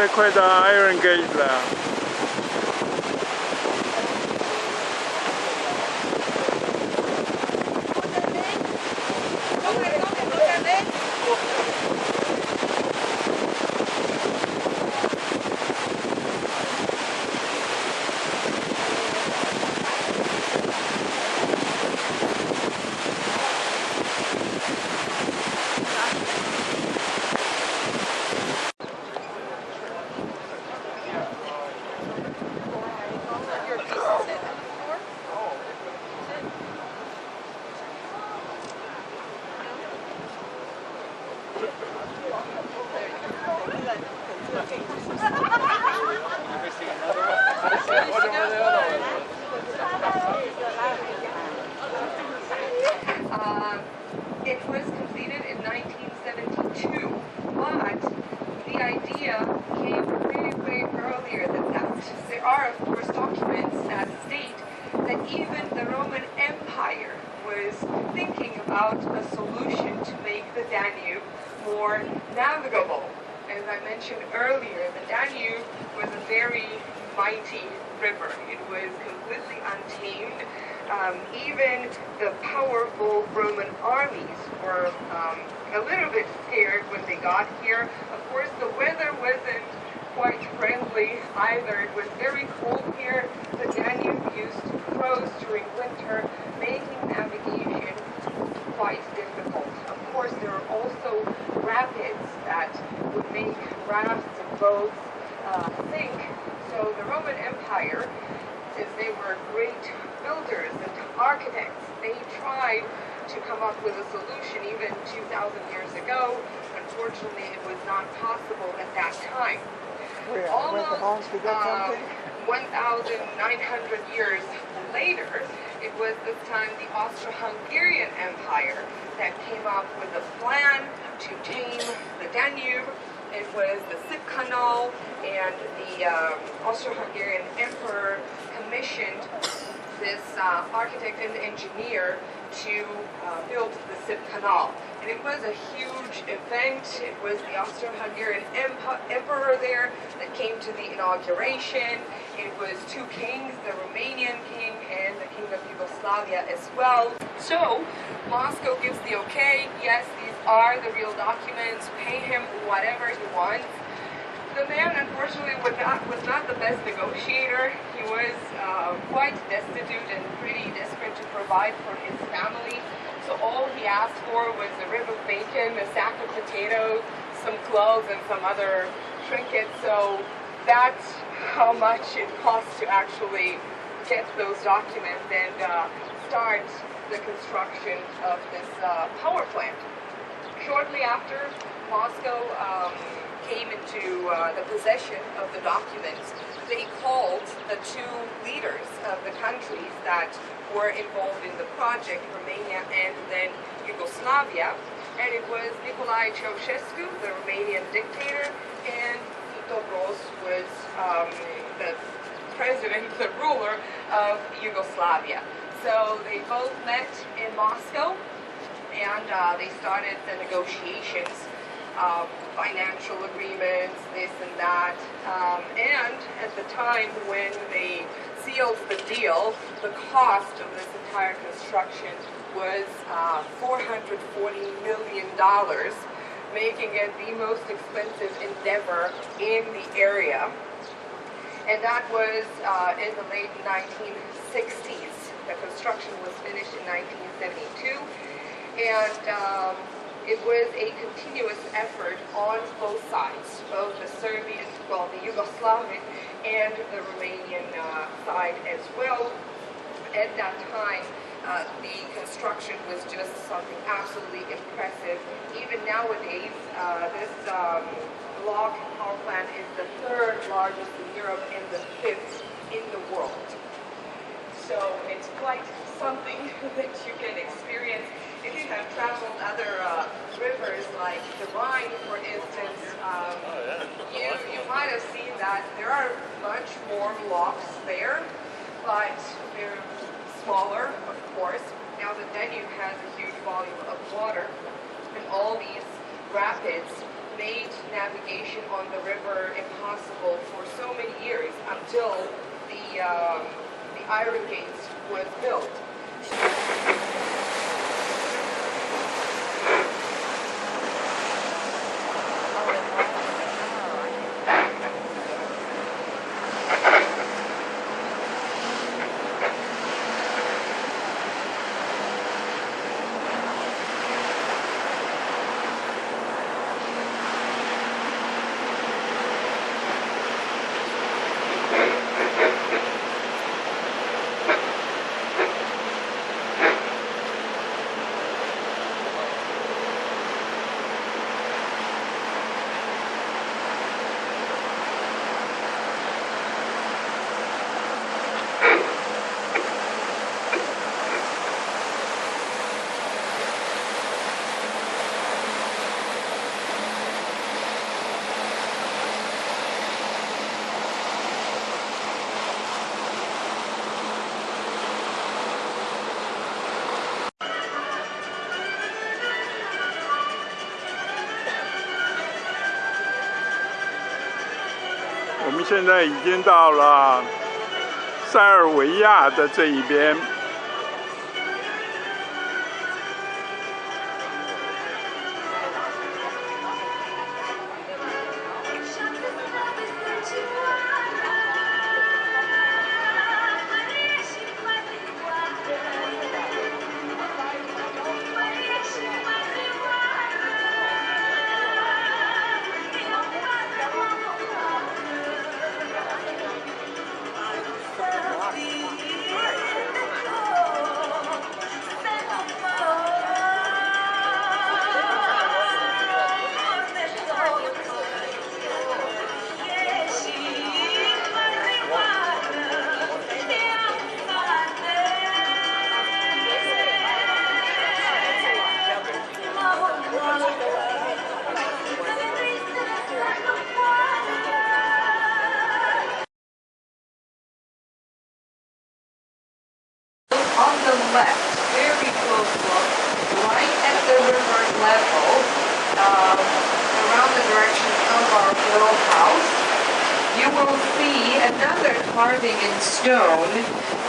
在快到 Iron Gate 了。It was completed in 1972, but the idea came way earlier than that. There are, of course, documents that state that even the Roman Empire was thinking about a solution to make the Danube more navigable. As I mentioned earlier, the Danube was a very mighty river. It was completely untamed. Even the powerful Roman armies were a little bit scared when they got here. Of course, the weather wasn't quite friendly either. It was very cold here. The Danube used to froze during winter, making navigation quite difficult. Of course, there are also rapids that would make rafts and boats sink. So the Roman Empire, since they were great builders and architects, they tried to come up with a solution even 2,000 years ago. Unfortunately, it was not possible at that time. Almost 1,900 years later, it was this time the Austro-Hungarian Empire that came up with a plan to tame the Danube. It was the Sip Canal, and the Austro-Hungarian Emperor commissioned this architect and engineer to build the Sip Canal. And it was a huge event. It was the Austro-Hungarian emperor there that came to the inauguration. It was two kings, the Romanian king and the king of Yugoslavia as well. So Moscow gives the okay. Yes, these are the real documents. Pay him whatever he wants. The man, unfortunately, was not the best negotiator. He was quite destitute and pretty desperate to provide for his family. So all he asked for was a rib of bacon, a sack of potatoes, some clothes, and some other trinkets. So that's how much it costs to actually get those documents and start the construction of this power plant. Shortly after, Moscow came into the possession of the documents. They called the two leaders of the countries that were involved in the project, Romania and then Yugoslavia, and it was Nicolae Ceausescu, the Romanian dictator, and Tito Broz was the president, the ruler of Yugoslavia. So they both met in Moscow, and they started the negotiations, financial agreements, this and that, and at the time when they sealed the deal, the cost of this entire construction was $440 million, making it the most expensive endeavor in the area. And that was in the late 1960s. The construction was finished in 1972, and it was a continuous effort on both sides, both the Serbian, well, the Yugoslavian and the Romanian side as well. At that time, the construction was just something absolutely impressive. Even nowadays, this log power plant is the third largest in Europe and the fifth in the world. So it's quite something that you can experience. If you have traveled other rivers like the Rhine, for instance, you might have seen that there are much more locks there, but they're smaller, of course. Now the Danube has a huge volume of water, and all these rapids made navigation on the river impossible for so many years until the Iron Gates was built.我们现在已经到了塞尔维亚的这一边。On the left, very close look, right at the river level, around the direction of our grill house, you will see another carving in stone.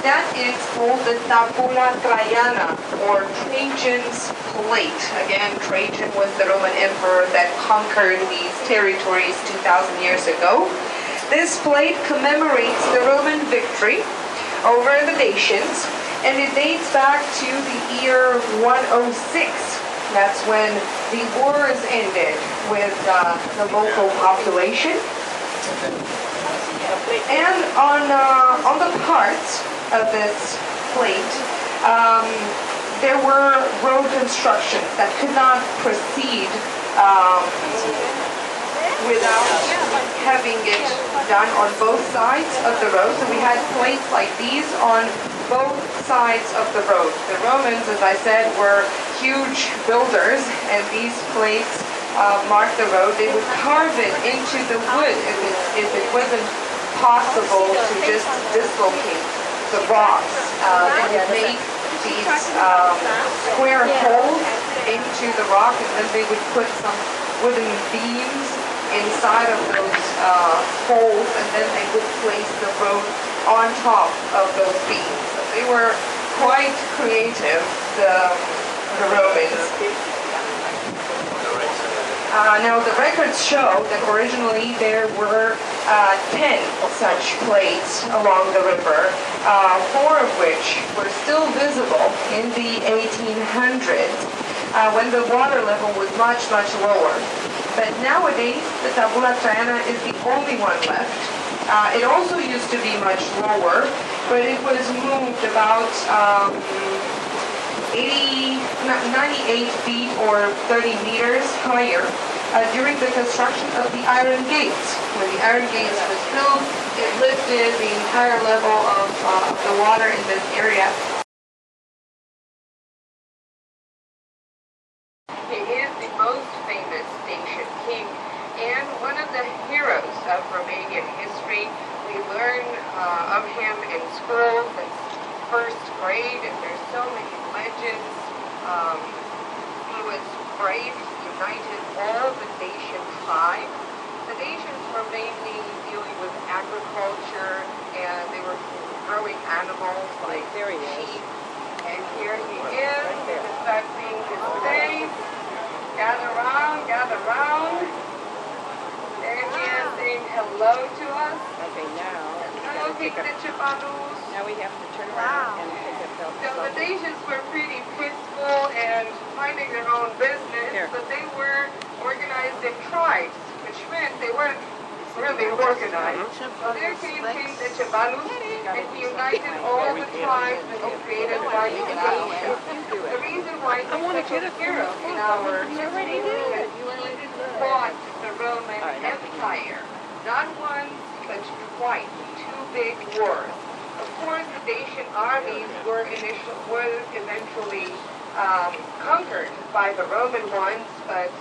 That is called the Tabula Traiana, or Trajan's plate. Again, Trajan was the Roman emperor that conquered these territories 2,000 years ago. This plate commemorates the Roman victory over the Dacians, and it dates back to the year 106. That's when the wars ended with the local population. And on the parts of this plate, there were road constructions that could not proceed without having it done on both sides of the road. So we had plates like these on both sides of the road. The Romans, as I said, were huge builders, and these plates marked the road. They would carve it into the wood if it wasn't possible to just dislocate the rocks. They would make these square holes into the rock, and then they would put some wooden beams inside of those holes, and then they would place the road on top of those beams. So they were quite creative, the Romans. Now the records show that originally there were 10 such plates along the river, 4 of which were still visible in the 1800s when the water level was much, much lower. But nowadays, the Tabula Traiana is the only one left. It also used to be much lower, but it was moved about 98 feet or 30 meters higher during the construction of the Iron Gates. When the Iron Gates was built, it lifted the entire level of the water in this area. He is the most famous Dacian king and one of the heroes of Romanian history. We learn of him in school since first grade, and there's so many legends. He was brave, he united all the Dacian tribes. The Dacians were mainly dealing with agriculture, and they were growing animals like sheep. And here he is, affecting his face. Gather round, gather round. There he is saying hello to us. Okay, now. Hello, King Decebalus. Now we have to turn around and pick up So the Dacians were pretty peaceful and minding their own business, but they were organized in tribes, which meant they weren't really organized. So there came King Decebalus, and he united all the tribes that he created by Dacia. The reason why he's such a hero in our history is he fought the Roman Empire. Not once, but twice. Two big wars. Of course, the Dacian armies were eventually conquered by the Roman ones, but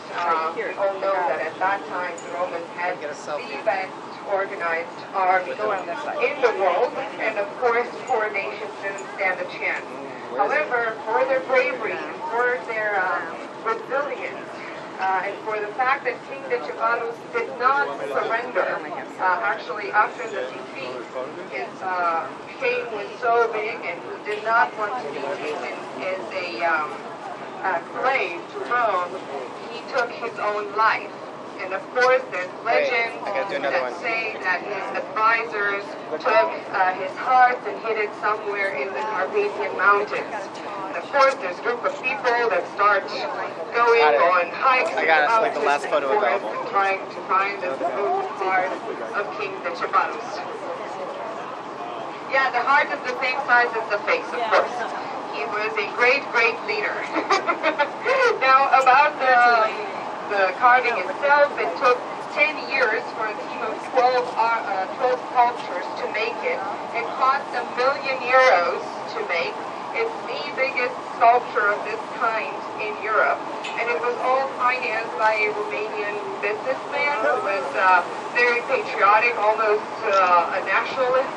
we all know that at that time the Romans had the best organized army in the world, and of course poor nations didn't stand a chance. However, for their bravery, for their resilience, and for the fact that King Decebalus did not surrender, actually after the defeat, his shame was so big and he did not want to be taken as a slave to Rome, he took his own life. And of course, there's legends that say that his advisors took his heart and hid it somewhere in the Carpathian Mountains. And of course, there's a group of people that start going on hikes in the mountains and forests and trying to find the true heart of King Decebalus. Yeah, the heart is the same size as the face, of course. He was a great, great leader. Now, about the carving itself, it took 10 years for a team of 12 sculptures to make it. It cost €1 million to make. It's the biggest sculpture of this kind in Europe, and it was all financed by a Romanian businessman who was very patriotic, almost a nationalist,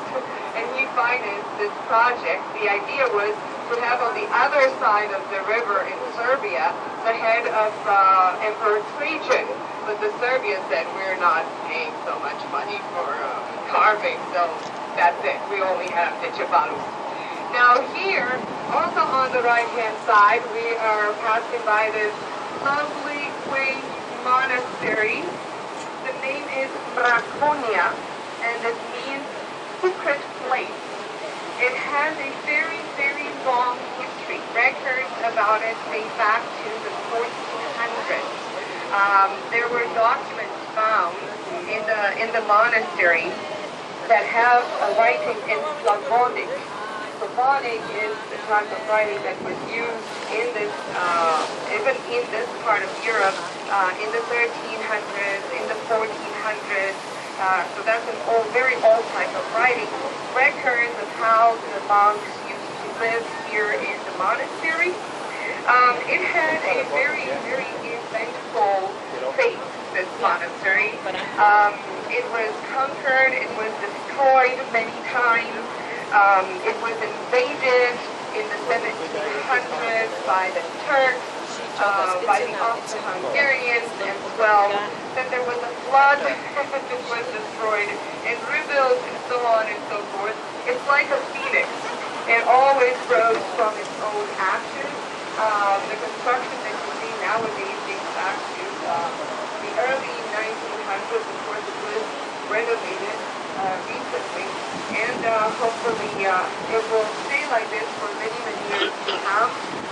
and he financed this project. The idea was to have on the other side of the river in Serbia the head of Emperor Trajan, but the Serbians said, we're not paying so much money for carving, so that's it. We only have Decebalus. Now here, also on the right-hand side, we are passing by this lovely, quaint monastery. The name is Braconia, and it means secret place. It has a very, very long history. Records about it date back to the 1400s. There were documents found in the monastery that have a writing in Slavonic. Slavonic is the type of writing that was used in this, even in this part of Europe, in the 1300s, in the 1400s. So that's an old, very old type of writing. Records of how the monks used to live here in the monastery. It had a very, very eventful fate, this monastery. It was conquered, it was destroyed many times. It was invaded in the 1700s by the Turks, by the Austro-Hungarians as well. Then there was a flood, it was destroyed and rebuilt and so on and so forth. It's like a phoenix. It always grows from its own ashes. The construction that you see nowadays dates back to the early 1900s. Of course, it was renovated recently, and hopefully it will stay like this for many, many years to come.